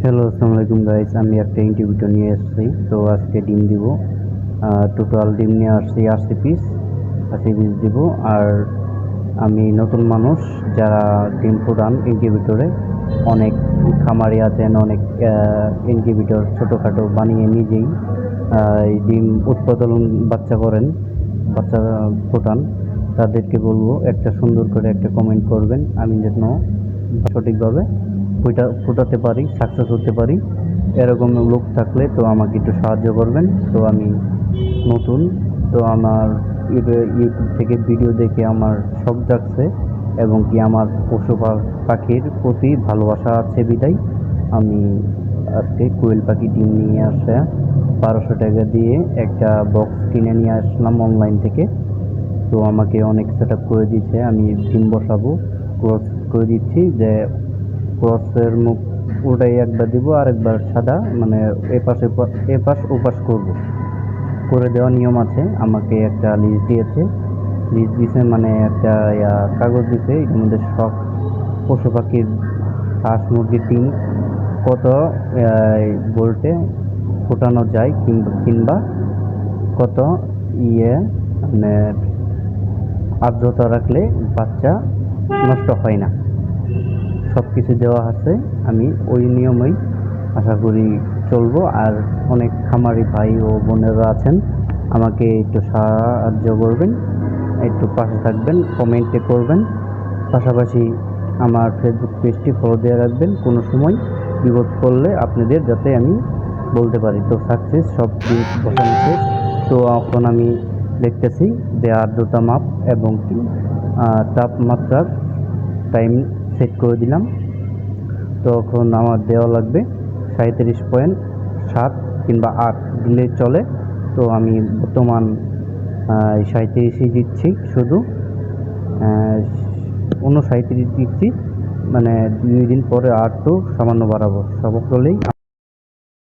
Hello, আসসালামু আলাইকুম guys. আমি একটা ইনকিউবেটর নিয়ে এসেছি। তো আজকে ডিম দিব। টোটাল ডিম নিয়ে আসছি 80 পিস দিব। আর আমি নতুন মানুষ, যারা ডিম ফোটান ইনকিউবেটরে। অনেক খামারি আছেন, অনেক ইনকিউবেটর ছোটোখাটো বানিয়ে নিজেই এই ডিম উৎপাদন বাচ্চা করেন, বাচ্চা ফোটান। তাদেরকে বলবো একটা সুন্দর করে একটা কমেন্ট করবেন, আমি যেন সঠিকভাবে ফোটাতে পারি, সাকসেস হতে পারি। এরকম লোক থাকলে তো আমাকে একটু সাহায্য করবেন। তো আমি নতুন, তো আমার ইউটিউব থেকে ভিডিও দেখে আমার শখ জাগছে, এবং কি আমার পশু পাখির প্রতি ভালোবাসা আছে বিদায় আমি আজকে কোয়েল পাখি ডিম নিয়ে আসা 1200 টাকা দিয়ে একটা বক্স কিনে নিয়ে আসলাম অনলাইন থেকে। তো আমাকে অনেক সেট আপ করে দিচ্ছে, আমি ডিম বসাবো। ক্রস করে দিচ্ছি যে ক্রসের মুখ ওটাই একবার দিব, আর একবার সাদা, মানে এপাশ ওপাশ করব। করে দেওয়ার নিয়ম আছে। আমাকে একটা লিস্ট দিয়েছে, লিস্ট দিছে মানে একটা কাগজ দিছে। এর মধ্যে সব পশু পাখির, হাঁস মুরগির ডিম কত ভোল্টে ফোটানো যায়, কিংবা কত ইয়ে মানে আর্দ্রতা রাখলে বাচ্চা নষ্ট হয় না, সব কিছু দেওয়া আছে। আমি ওই নিয়মেই আশা করি চলবো। আর অনেক খামারি ভাই ও বোনেরা আছেন, আমাকে একটু সাহায্য করবেন, একটু পাশে থাকবেন, কমেন্টে করবেন। পাশাপাশি আমার ফেসবুক পেজটি ফলো দিয়ে রাখবেন, কোনো সময় বিপদ পড়লে আপনাদের যাতে আমি বলতে পারি। তো সাকসেস, সব দিন বসানো শেষ। তো এখন আমি দেখতেছি যে আর্দ্রতা মাপ এবং কি তাপমাত্রার টাইম সেট করে দিলাম। তখন আমার দেওয়া লাগবে 37.7 কিংবা 8 দিলে চলে। তো আমি বর্তমান 37ই দিচ্ছি, শুধু 59 দিচ্ছি। মানে 2 দিন পরে আর একটু সামান্য বাড়াবো, সকলেই